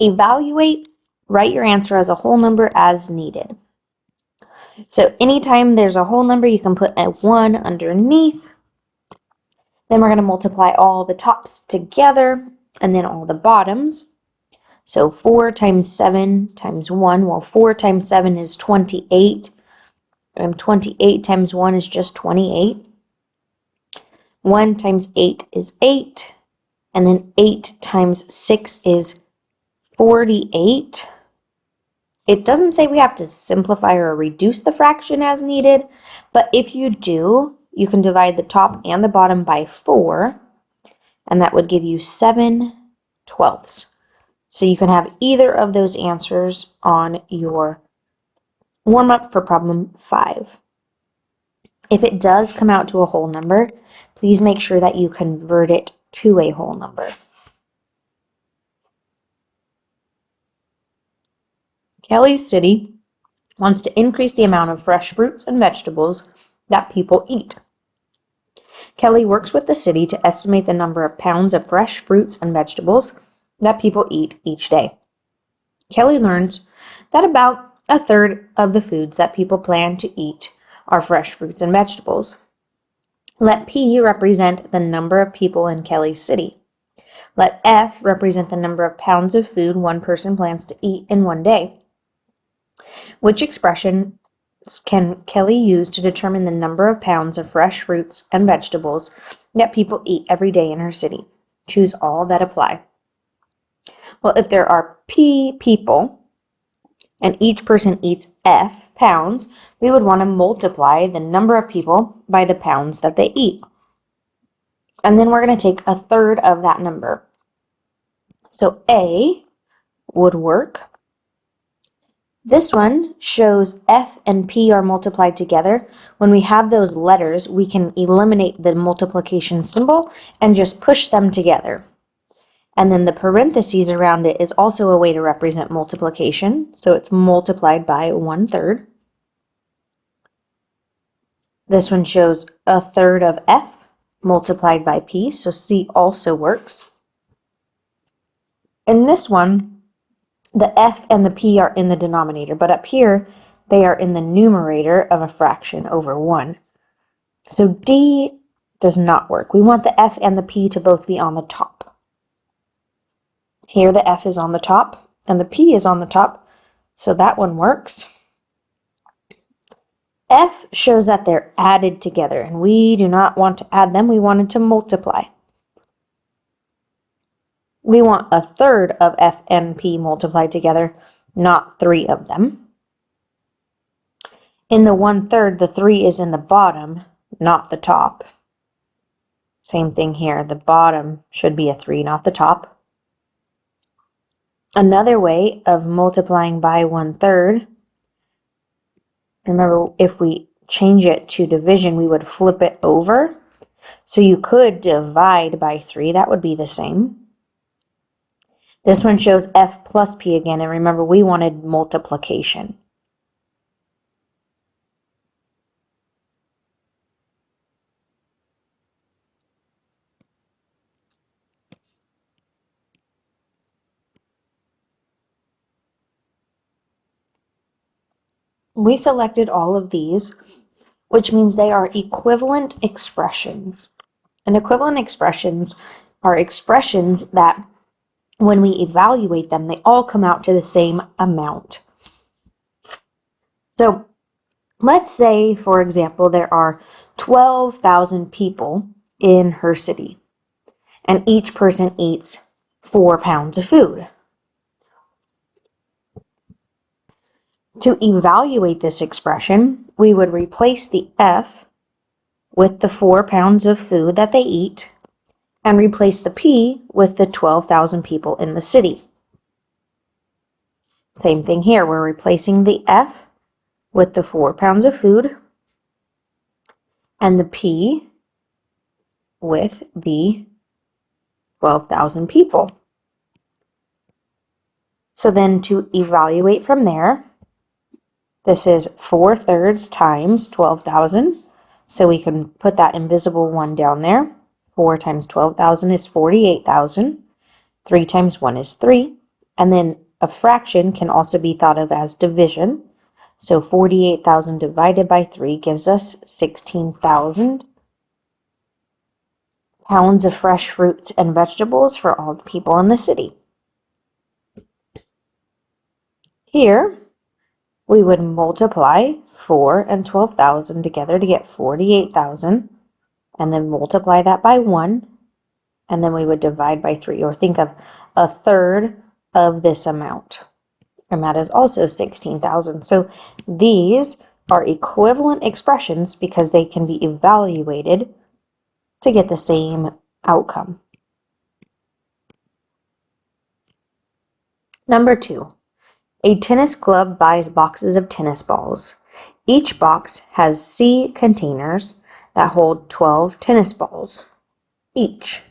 Evaluate, write your answer as a whole number as needed. So anytime there's a whole number, you can put a 1 underneath. Then we're going to multiply all the tops together and then all the bottoms. So 4 times 7 times 1, well, 4 times 7 is 28, and 28 times 1 is just 28. 1 times 8 is 8, and then 8 times 6 is 48. It doesn't say we have to simplify or reduce the fraction as needed, but if you do, you can divide the top and the bottom by 4, and that would give you 7/12. So you can have either of those answers on your warm-up for problem 5. If it does come out to a whole number, please make sure that you convert it to a whole number. Kelly's city wants to increase the amount of fresh fruits and vegetables that people eat. Kelly works with the city to estimate the number of pounds of fresh fruits and vegetables that people eat each day. Kelly learns that about a third of the foods that people plan to eat are fresh fruits and vegetables. Let P represent the number of people in Kelly's city. Let F represent the number of pounds of food one person plans to eat in one day. Which expression can Kelly use to determine the number of pounds of fresh fruits and vegetables that people eat every day in her city? Choose all that apply. Well, if there are P people and each person eats F pounds, we would want to multiply the number of people by the pounds that they eat. And then we're going to take a third of that number. So A would work. This one shows F and P are multiplied together. When we have those letters, we can eliminate the multiplication symbol and just push them together. And then the parentheses around it is also a way to represent multiplication. So it's multiplied by 1/3. This one shows a third of F multiplied by P, so C also works. In this one, the F and the P are in the denominator, but up here, they are in the numerator of a fraction over 1. So D does not work. We want the F and the P to both be on the top. Here the F is on the top and the P is on the top, so that one works. F shows that they're added together, and we do not want to add them, we wanted to multiply. We want a third of F and P multiplied together, not 3 of them. In the 1/3, the 3 is in the bottom, not the top. Same thing here, the bottom should be a 3, not the top. Another way of multiplying by 1/3, remember if we change it to division, we would flip it over. So you could divide by 3, that would be the same. This one shows F plus P again, and remember we wanted multiplication. We selected all of these, which means they are equivalent expressions. And equivalent expressions are expressions that when we evaluate them, they all come out to the same amount. So let's say, for example, there are 12,000 people in her city, and each person eats 4 pounds of food. To evaluate this expression, we would replace the F with the 4 pounds of food that they eat and replace the P with the 12,000 people in the city. Same thing here, we're replacing the F with the 4 pounds of food and the P with the 12,000 people. So then to evaluate from there, this is 4/3 times 12,000, so we can put that invisible 1 down there. 4 times 12,000 is 48,000. 3 times 1 is 3. And then a fraction can also be thought of as division. So 48,000 divided by 3 gives us 16,000 pounds of fresh fruits and vegetables for all the people in the city. Here, we would multiply 4 and 12,000 together to get 48,000, and then multiply that by 1, and then we would divide by 3, or think of a third of this amount, and that is also 16,000. So these are equivalent expressions because they can be evaluated to get the same outcome. Number 2. A tennis club buys boxes of tennis balls. Each box has C containers that hold 12 tennis balls each.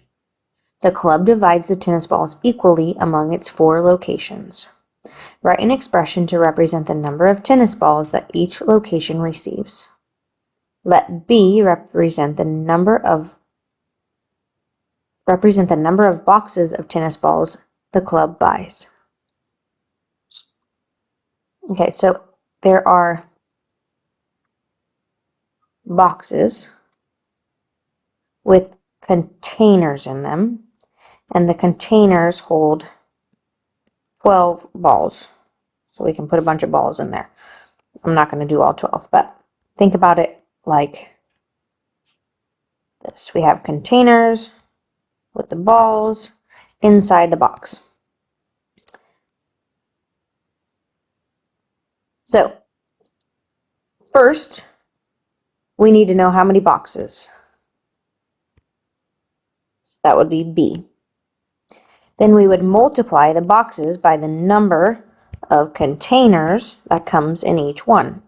The club divides the tennis balls equally among its 4 locations. Write an expression to represent the number of tennis balls that each location receives. Let B represent the number of boxes of tennis balls the club buys. Okay, so there are boxes with containers in them, and the containers hold 12 balls. So we can put a bunch of balls in there. I'm not going to do all 12, but think about it like this. We have containers with the balls inside the box. So, first, we need to know how many boxes. That would be B. Then we would multiply the boxes by the number of containers that comes in each one.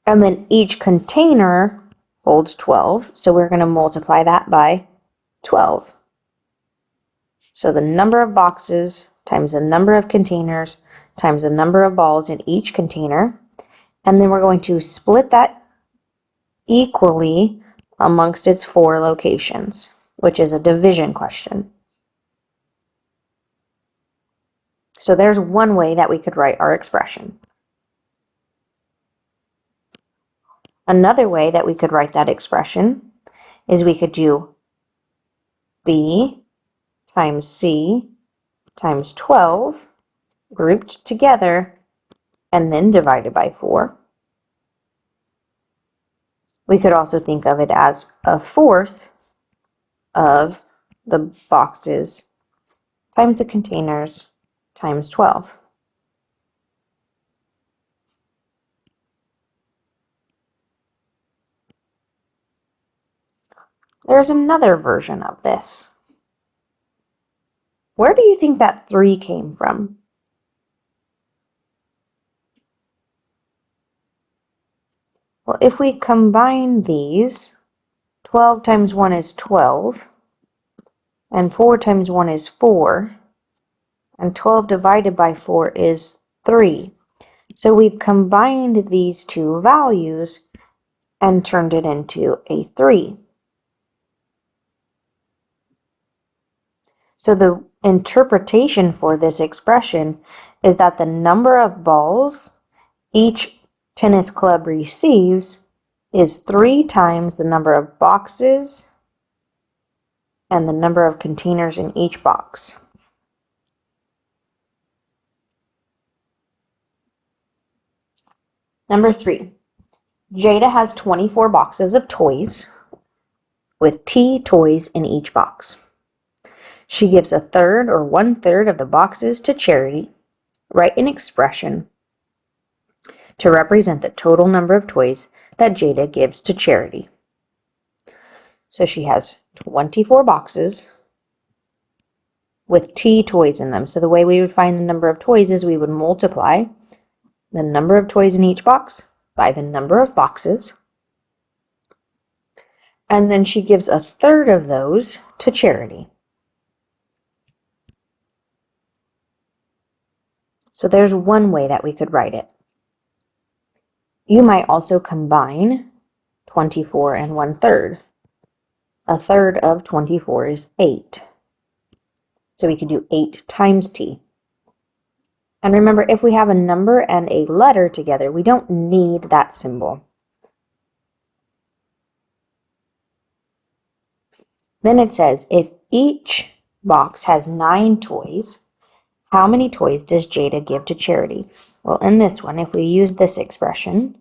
And then each container holds 12, so we're going to multiply that by 12. So the number of boxes times the number of containers times the number of balls in each container. And then we're going to split that equally amongst its 4 locations, which is a division question. So there's one way that we could write our expression. Another way that we could write that expression is we could do B times C times 12 grouped together and then divided by 4. We could also think of it as a fourth of the boxes times the containers times 12. There's another version of this. Where do you think that 3 came from? Well, if we combine these, 12 times 1 is 12, and 4 times 1 is 4, and 12 divided by 4 is 3. So we've combined these two values and turned it into a 3. So the interpretation for this expression is that the number of balls each tennis club receives is 3 times the number of boxes and the number of containers in each box. Number 3, Jada has 24 boxes of toys with T toys in each box. She gives a third or 1/3 of the boxes to charity. Write an expression to represent the total number of toys that Jada gives to charity. So she has 24 boxes with T toys in them. So the way we would find the number of toys is we would multiply the number of toys in each box by the number of boxes. And then she gives a third of those to charity. So there's one way that we could write it. You might also combine 24 and 1/3. A third of 24 is 8. So we could do 8 times t. And remember, if we have a number and a letter together, we don't need that symbol. Then it says, if each box has 9 toys, how many toys does Jada give to charity? Well, in this one, if we use this expression,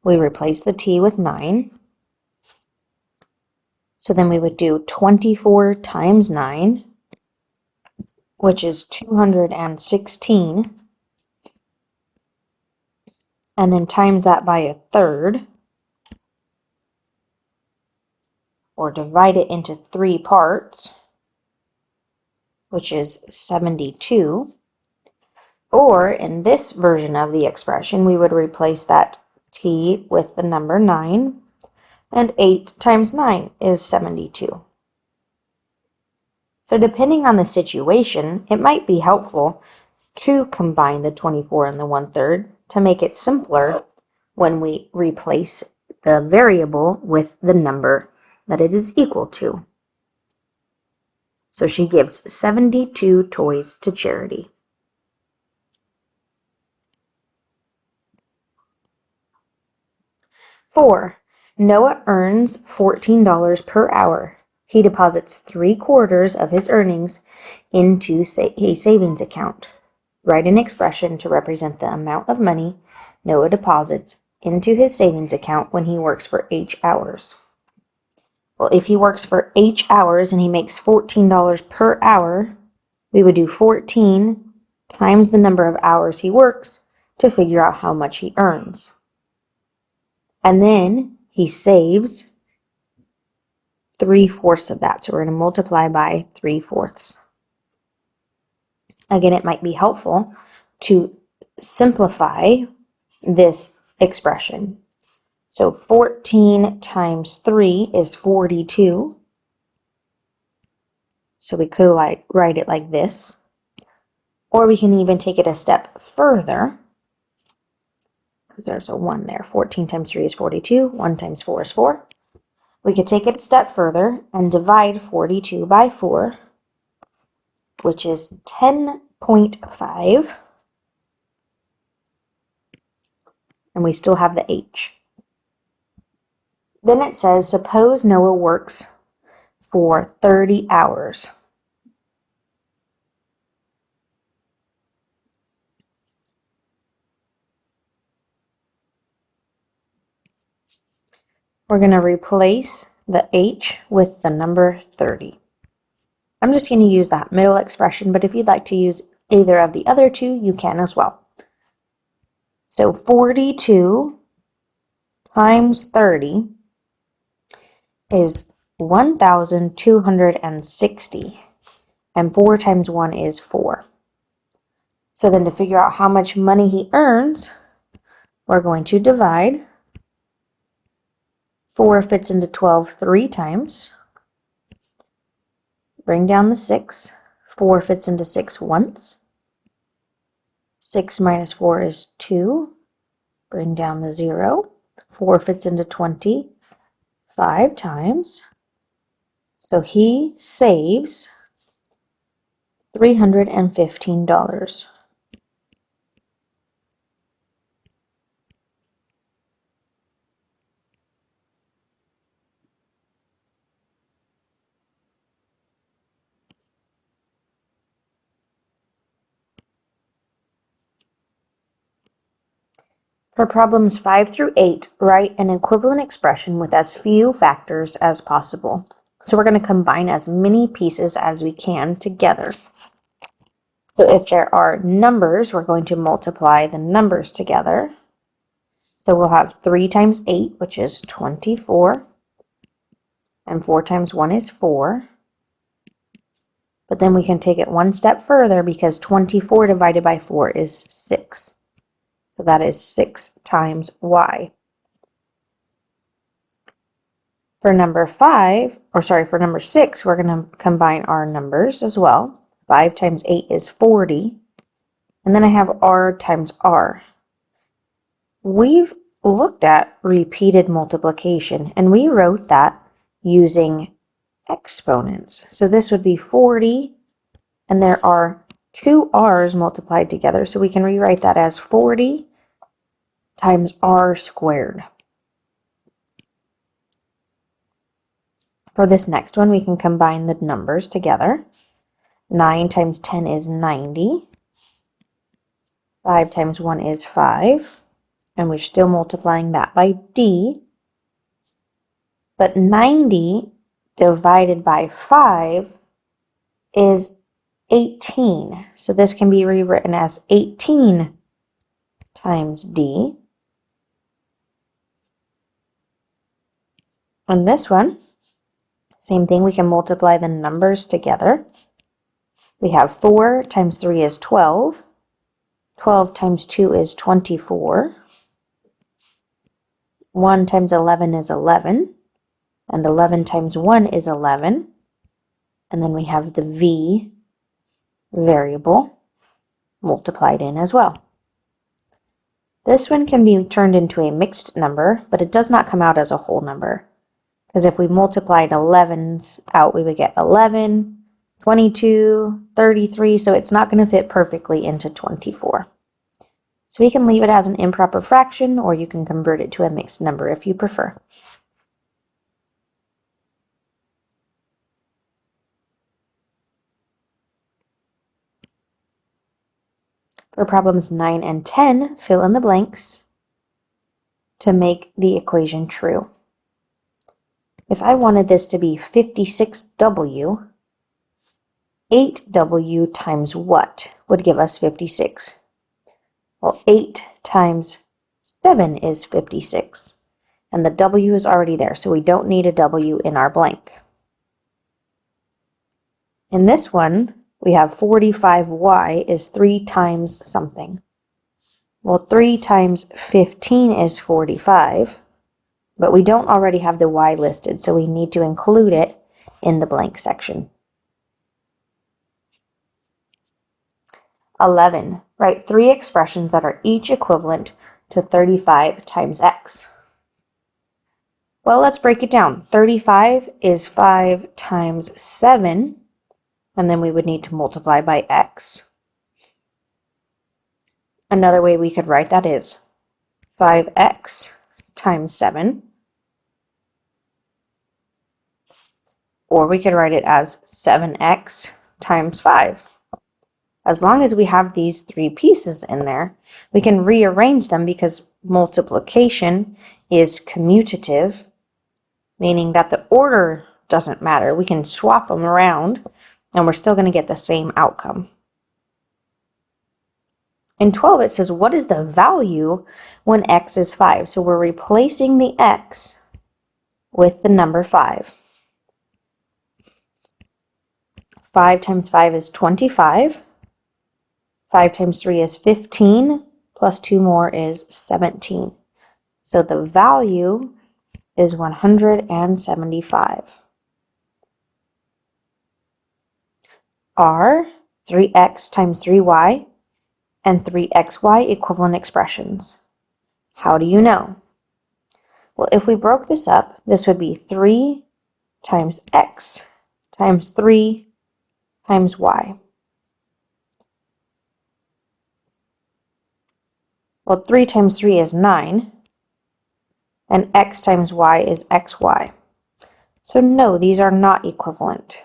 we replace the t with 9. So then we would do 24 times 9, which is 216. And then times that by a third, or divide it into 3 parts, which is 72. Or in this version of the expression, we would replace that t with the number 9, and 8 times 9 is 72. So depending on the situation, it might be helpful to combine the 24 and the 1/3 to make it simpler when we replace the variable with the number that it is equal to. So she gives 72 toys to charity. Four, Noah earns $14 per hour. He deposits 3/4 of his earnings into a savings account. Write an expression to represent the amount of money Noah deposits into his savings account when he works for H hours. Well, if he works for H hours and he makes $14 per hour, we would do 14 times the number of hours he works to figure out how much he earns. And then he saves 3/4 of that. So we're going to multiply by 3/4. Again, it might be helpful to simplify this expression. So 14 times 3 is 42. So we could write it like this. Or we can even take it a step further, because there's a 1 there. 14 times 3 is 42. 1 times 4 is 4. We could take it a step further and divide 42 by 4, which is 10.5. And we still have the H. Then it says, suppose Noah works for 30 hours. We're going to replace the H with the number 30. I'm just going to use that middle expression, but if you'd like to use either of the other two, you can as well. So 42 times 30 is 1,260, and 4 times 1 is 4. So then to figure out how much money he earns, we're going to divide. 4 fits into 12 3 times. Bring down the 6. 4 fits into 6 once. 6 minus 4 is 2. Bring down the 0. 4 fits into 20 5 times. So he saves $315. For problems 5 through 8, write an equivalent expression with as few factors as possible. So we're going to combine as many pieces as we can together. So if there are numbers, we're going to multiply the numbers together. So we'll have 3 times 8, which is 24, and 4 times 1 is 4. But then we can take it one step further because 24 divided by 4 is 6. So that is 6 times y. For number 6, we're going to combine our numbers as well. 5 times 8 is 40. And then I have r times r. We've looked at repeated multiplication, and we wrote that using exponents. So this would be 40 and there are two r's multiplied together, so we can rewrite that as 40 times r squared. For this next one, we can combine the numbers together. 9 times 10 is 90. 5 times 1 is 5. And we're still multiplying that by d. But 90 divided by 5 is 18. So this can be rewritten as 18 times d. And this one, same thing, we can multiply the numbers together. We have 4 times 3 is 12. 12 times 2 is 24. 1 times 11 is 11. And 11 times 1 is 11. And then we have the v variable multiplied in as well. This one can be turned into a mixed number, but it does not come out as a whole number. Because if we multiplied 11s out, we would get 11, 22, 33, so it's not going to fit perfectly into 24. So we can leave it as an improper fraction, or you can convert it to a mixed number if you prefer. For problems 9 and 10, fill in the blanks to make the equation true. If I wanted this to be 56w, 8w times what would give us 56? Well, 8 times 7 is 56, and the w is already there, so we don't need a w in our blank. In this one, we have 45y is 3 times something. Well, 3 times 15 is 45, but we don't already have the y listed, so we need to include it in the blank section. 11. Write 3 expressions that are each equivalent to 35 times x. Well, let's break it down. 35 is 5 times 7, and then we would need to multiply by x. Another way we could write that is 5x times 7, or we could write it as 7x times 5. As long as we have these 3 pieces in there, we can rearrange them because multiplication is commutative, meaning that the order doesn't matter. We can swap them around and we're still going to get the same outcome. In 12, it says, what is the value when x is 5? So we're replacing the x with the number 5. 5 times 5 is 25. 5 times 3 is 15, plus 2 more is 17. So the value is 175. Are 3x times 3y and 3xy equivalent expressions? How do you know? Well, if we broke this up, this would be 3 times x times 3 times y. Well, 3 times 3 is 9, and x times y is xy. So no, these are not equivalent.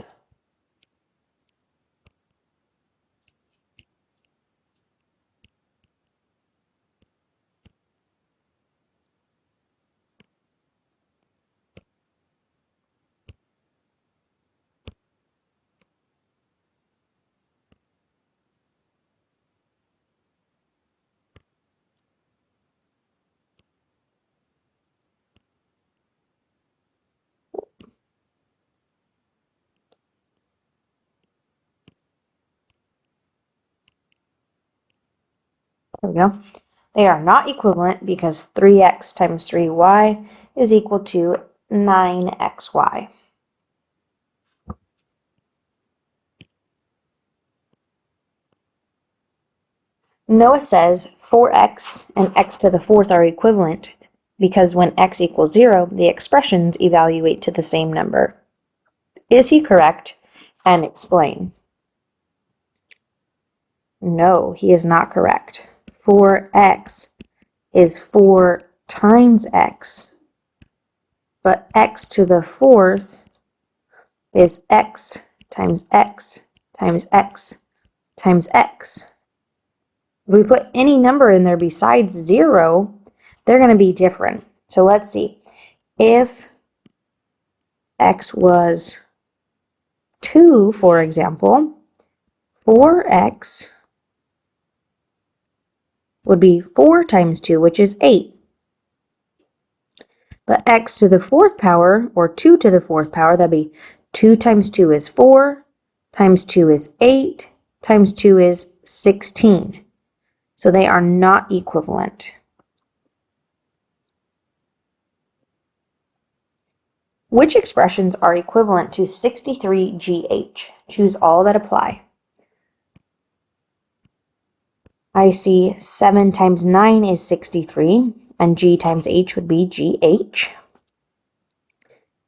There we go. They are not equivalent because 3x times 3y is equal to 9xy. Noah says 4x and x to the fourth are equivalent because when x equals 0, the expressions evaluate to the same number. Is he correct? And explain. No, he is not correct. 4x is 4 times x, but x to the fourth is x times x times x times x. If we put any number in there besides 0, they're going to be different. So let's see. If x was 2, for example, 4x would be 4 times 2, which is 8. But x to the fourth power, or 2 to the fourth power, that'd be 2 times 2 is 4, times 2 is 8, times 2 is 16. So they are not equivalent. Which expressions are equivalent to 63GH? Choose all that apply. I see 7 times 9 is 63, and G times H would be GH.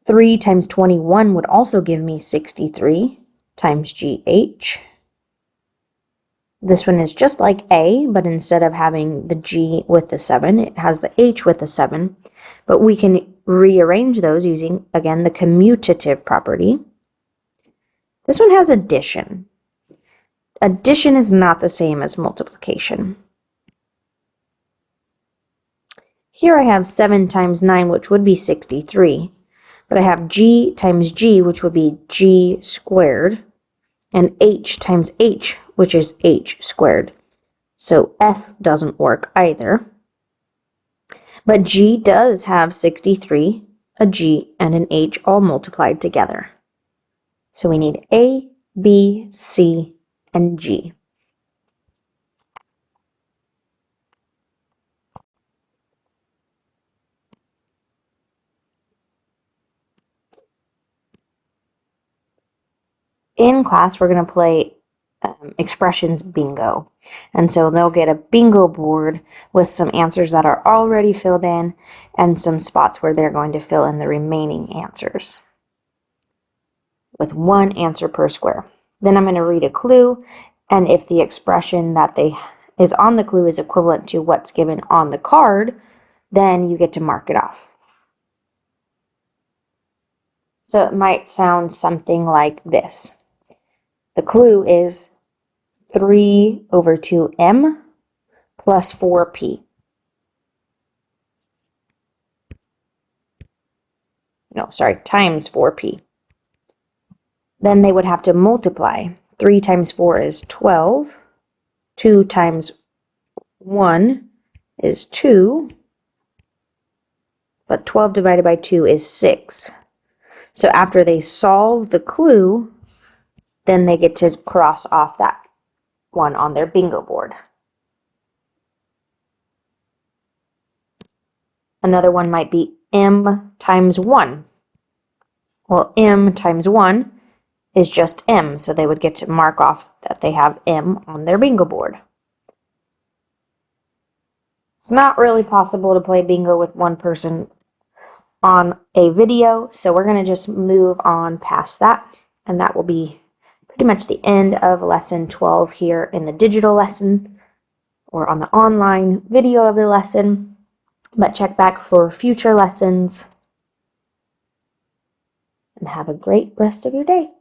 3 times 21 would also give me 63 times GH. This one is just like A, but instead of having the G with the 7, it has the H with the 7. But we can rearrange those using, again, the commutative property. This one has addition. Addition is not the same as multiplication. Here I have 7 times 9, which would be 63. But I have G times G, which would be G squared, and H times H, which is H squared. So F doesn't work either. But G does have 63, a G, and an H all multiplied together. So we need A, B, C, and G. In class, we're going to play expressions bingo. And so they'll get a bingo board with some answers that are already filled in and some spots where they're going to fill in the remaining answers with one answer per square. Then I'm going to read a clue, and if the expression that is on the clue is equivalent to what's given on the card, then you get to mark it off. So it might sound something like this. The clue is 3 over 2m plus 4p. No, sorry, times 4p. Then they would have to multiply. 3 times 4 is 12. 2 times 1 is 2. But 12 divided by 2 is 6. So after they solve the clue, then they get to cross off that one on their bingo board. Another one might be m times 1. Well, m times 1 is just m, so they would get to mark off that they have m on their bingo board. It's not really possible to play bingo with one person on a video, so we're going to just move on past that, and that will be pretty much the end of lesson 12 here in the digital lesson or on the online video of the lesson. But check back for future lessons and have a great rest of your day.